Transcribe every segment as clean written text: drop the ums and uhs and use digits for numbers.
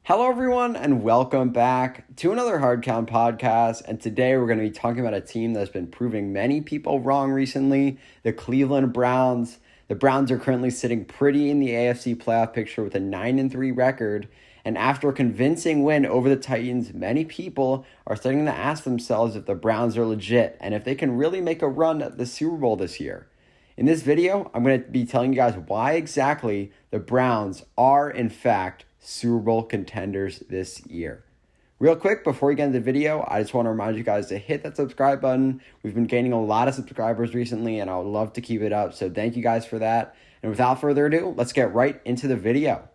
Hello, everyone, and welcome back to another Hard Count podcast. And today we're going to be talking about a team that's been proving many people wrong recently, the Cleveland Browns. The Browns are currently sitting pretty in the AFC playoff picture with a 9-3 record. And after a convincing win over the Titans, many people are starting to ask themselves if the Browns are legit and if they can really make a run at the Super Bowl this year. In this video, I'm going to be telling you guys why exactly the Browns are, in fact, Super Bowl contenders this year. Real quick, before we get into the video, I just want to remind you guys to hit that subscribe button. We've been gaining a lot of subscribers recently, and I would love to keep it up, so thank you guys for that. And without further ado, let's get right into the video.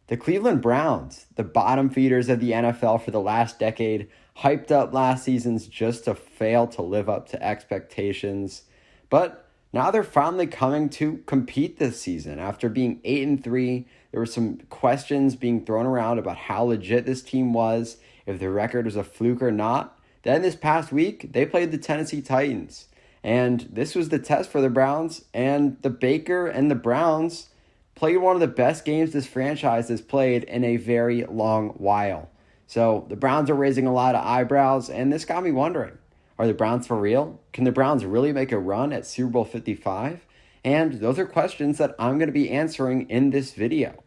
The Cleveland Browns, the bottom feeders of the NFL for the last decade, hyped up last season's just to fail to live up to expectations. But now they're finally coming to compete this season. After being 8-3, there were some questions being thrown around about how legit this team was, if the record was a fluke or not. Then this past week, they played the Tennessee Titans. And this was the test for the Browns. And the Baker and the Browns played one of the best games this franchise has played in a very long while. So the Browns are raising a lot of eyebrows, and this got me wondering, are the Browns for real? Can the Browns really make a run at Super Bowl 55? And those are questions that I'm going to be answering in this video.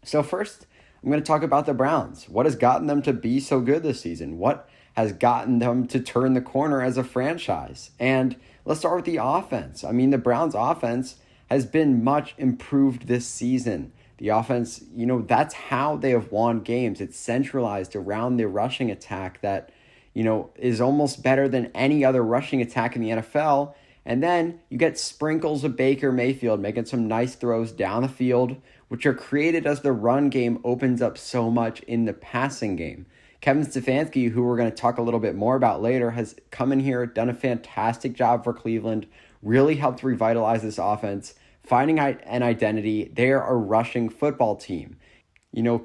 So first, I'm going to talk about the Browns. What has gotten them to be so good this season? What has gotten them to turn the corner as a franchise? And let's start with the offense. I mean, the Browns' offense has been much improved this season. The offense, that's how they have won games. It's centralized around the rushing attack that is almost better than any other rushing attack in the NFL. And then you get sprinkles of Baker Mayfield making some nice throws down the field, which are created as the run game opens up so much in the passing game. Kevin Stefanski, who we're going to talk a little bit more about later, has come in here, done a fantastic job for Cleveland, really helped revitalize this offense, finding an identity. They're a rushing football team.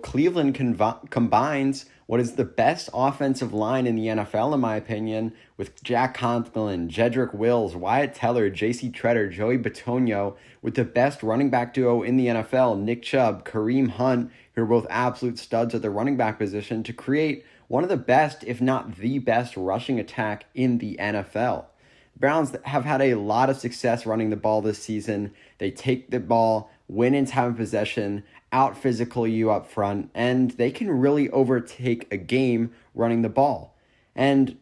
Cleveland combines what is the best offensive line in the NFL, in my opinion, with Jack Conklin, Jedrick Wills, Wyatt Teller, J.C. Tretter, Joey Bitonio, with the best running back duo in the NFL, Nick Chubb, Kareem Hunt, who are both absolute studs at the running back position, to create one of the best, if not the best, rushing attack in the NFL. The Browns have had a lot of success running the ball this season. They take the ball, win in time of possession, out physical you up front, and they can really overtake a game running the ball. And,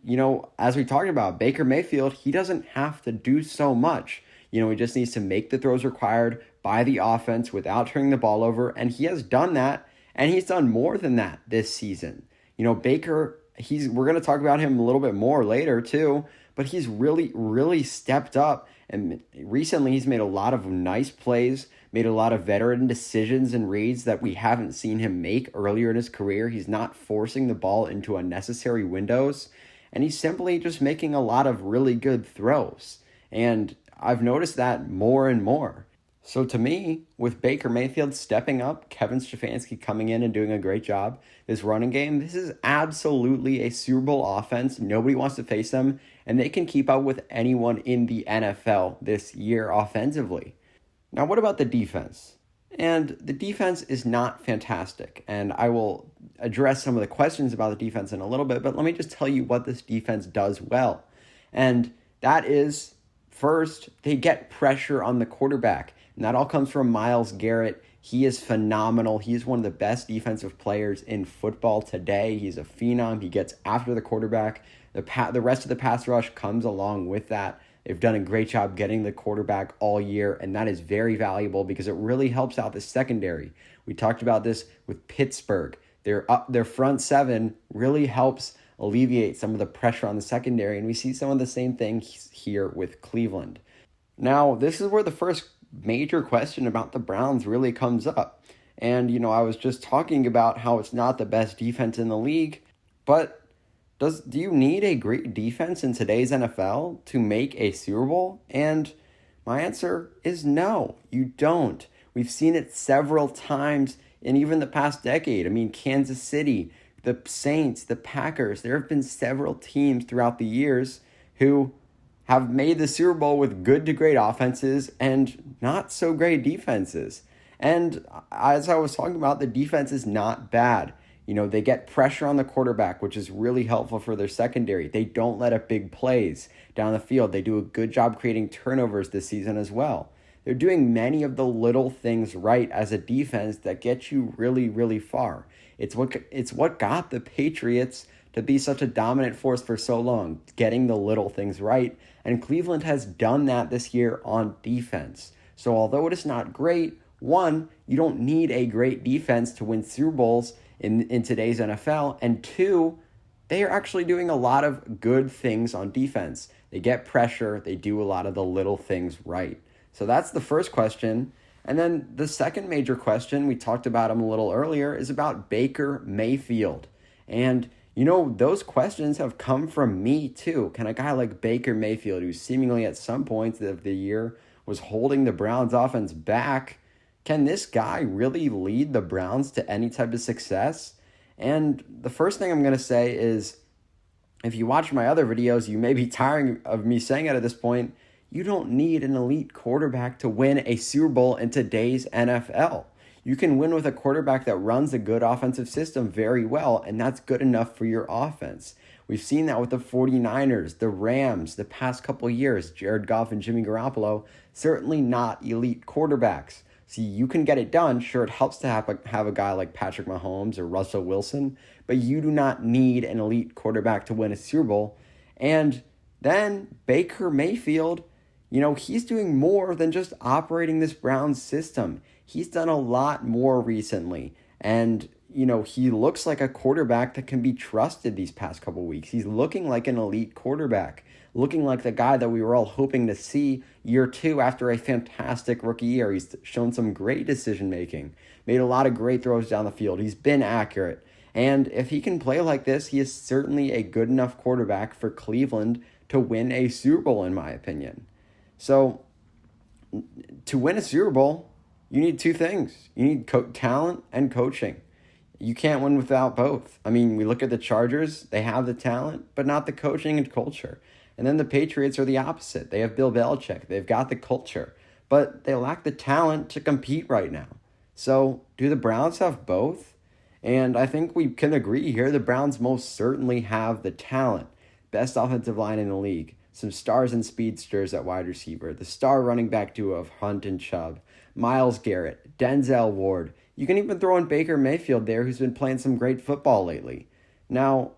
as we talked about, Baker Mayfield, he doesn't have to do so much. He just needs to make the throws required by the offense without turning the ball over, and he has done that, and he's done more than that this season. Baker, we're going to talk about him a little bit more later too, but he's really, really stepped up, and recently he's made a lot of nice plays, made a lot of veteran decisions and reads that we haven't seen him make earlier in his career. He's not forcing the ball into unnecessary windows, and he's simply just making a lot of really good throws. And I've noticed that more and more. So to me, with Baker Mayfield stepping up, Kevin Stefanski coming in and doing a great job, this running game, this is absolutely a Super Bowl offense. Nobody wants to face them, and they can keep up with anyone in the NFL this year offensively. Now, what about the defense? And the defense is not fantastic, and I will address some of the questions about the defense in a little bit, but let me just tell you what this defense does well. And that is, first, they get pressure on the quarterback, and that all comes from Myles Garrett. He is phenomenal. He is one of the best defensive players in football today. He's a phenom. He gets after the quarterback. The rest of the pass rush comes along with that. They've done a great job getting the quarterback all year, and that is very valuable because it really helps out the secondary. We talked about this with Pittsburgh. Their front seven really helps alleviate some of the pressure on the secondary, and we see some of the same things here with Cleveland. Now, this is where the first major question about the Browns really comes up. And, I was just talking about how it's not the best defense in the league, but do you need a great defense in today's NFL to make a Super Bowl? And my answer is no, you don't. We've seen it several times in even the past decade. I mean, Kansas City, the Saints, the Packers, there have been several teams throughout the years who have made the Super Bowl with good to great offenses and not so great defenses. And as I was talking about, the defense is not bad. They get pressure on the quarterback, which is really helpful for their secondary. They don't let up big plays down the field. They do a good job creating turnovers this season as well. They're doing many of the little things right as a defense that get you really, really far. It's what got the Patriots to be such a dominant force for so long, getting the little things right. And Cleveland has done that this year on defense. So although it is not great, one, you don't need a great defense to win Super Bowls in today's NFL. And two, they are actually doing a lot of good things on defense. They get pressure. They do a lot of the little things right. So that's the first question. And then the second major question, we talked about him a little earlier, is about Baker Mayfield. And, those questions have come from me too. Can a guy like Baker Mayfield, who seemingly at some points of the year was holding the Browns offense back, can this guy really lead the Browns to any type of success? And the first thing I'm going to say is, if you watch my other videos, you may be tiring of me saying it at this point, you don't need an elite quarterback to win a Super Bowl in today's NFL. You can win with a quarterback that runs a good offensive system very well, and that's good enough for your offense. We've seen that with the 49ers, the Rams, the past couple years. Jared Goff and Jimmy Garoppolo, certainly not elite quarterbacks. See, you can get it done. Sure, it helps to have a guy like Patrick Mahomes or Russell Wilson, but you do not need an elite quarterback to win a Super Bowl. And then Baker Mayfield, he's doing more than just operating this Browns system. He's done a lot more recently. And, he looks like a quarterback that can be trusted these past couple weeks. He's looking like an elite quarterback, looking like the guy that we were all hoping to see year two after a fantastic rookie year. He's shown some great decision-making, made a lot of great throws down the field. He's been accurate. And if he can play like this, he is certainly a good enough quarterback for Cleveland to win a Super Bowl, in my opinion. So to win a Super Bowl, you need two things. You need talent and coaching. You can't win without both. I mean, we look at the Chargers. They have the talent, but not the coaching and culture. And then the Patriots are the opposite. They have Bill Belichick. They've got the culture, but they lack the talent to compete right now. So do the Browns have both? And I think we can agree here the Browns most certainly have the talent. Best offensive line in the league. Some stars and speedsters at wide receiver. The star running back duo of Hunt and Chubb. Myles Garrett. Denzel Ward. You can even throw in Baker Mayfield there, who's been playing some great football lately. Now,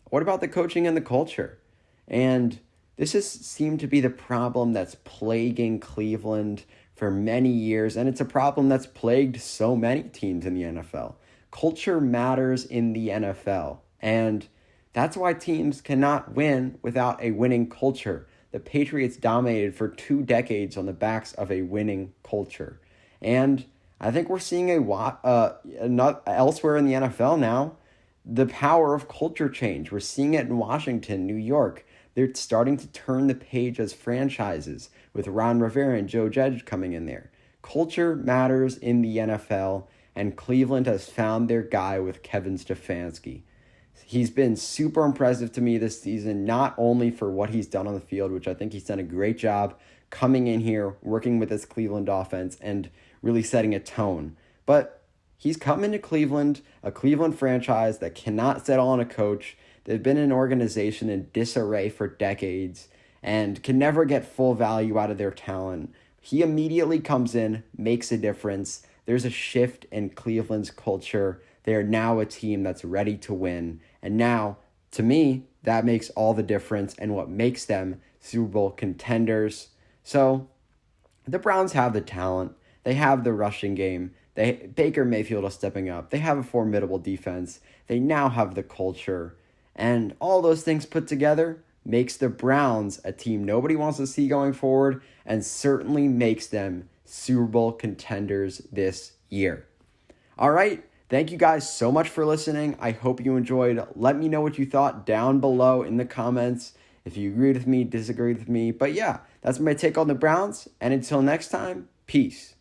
what about the coaching and the culture? And this has seemed to be the problem that's plaguing Cleveland for many years, and it's a problem that's plagued so many teams in the NFL. Culture matters in the NFL, and that's why teams cannot win without a winning culture. The Patriots dominated for 2 decades on the backs of a winning culture. And I think we're seeing elsewhere in the NFL now, the power of culture change. We're seeing it in Washington, New York. They're starting to turn the page as franchises with Ron Rivera and Joe Judge coming in there. Culture matters in the NFL, and Cleveland has found their guy with Kevin Stefanski. He's been super impressive to me this season, not only for what he's done on the field, which I think he's done a great job coming in here, working with this Cleveland offense and really setting a tone, but he's come into Cleveland, a Cleveland franchise that cannot settle on a coach. They've been an organization in disarray for decades and can never get full value out of their talent. He immediately comes in, makes a difference. There's a shift in Cleveland's culture. They are now a team that's ready to win. And now, to me, that makes all the difference and what makes them Super Bowl contenders. So the Browns have the talent. They have the rushing game. Baker Mayfield is stepping up. They have a formidable defense. They now have the culture. And all those things put together makes the Browns a team nobody wants to see going forward and certainly makes them Super Bowl contenders this year. All right. Thank you guys so much for listening. I hope you enjoyed. Let me know what you thought down below in the comments. If you agreed with me, disagreed with me. But yeah, that's my take on the Browns. And until next time, peace.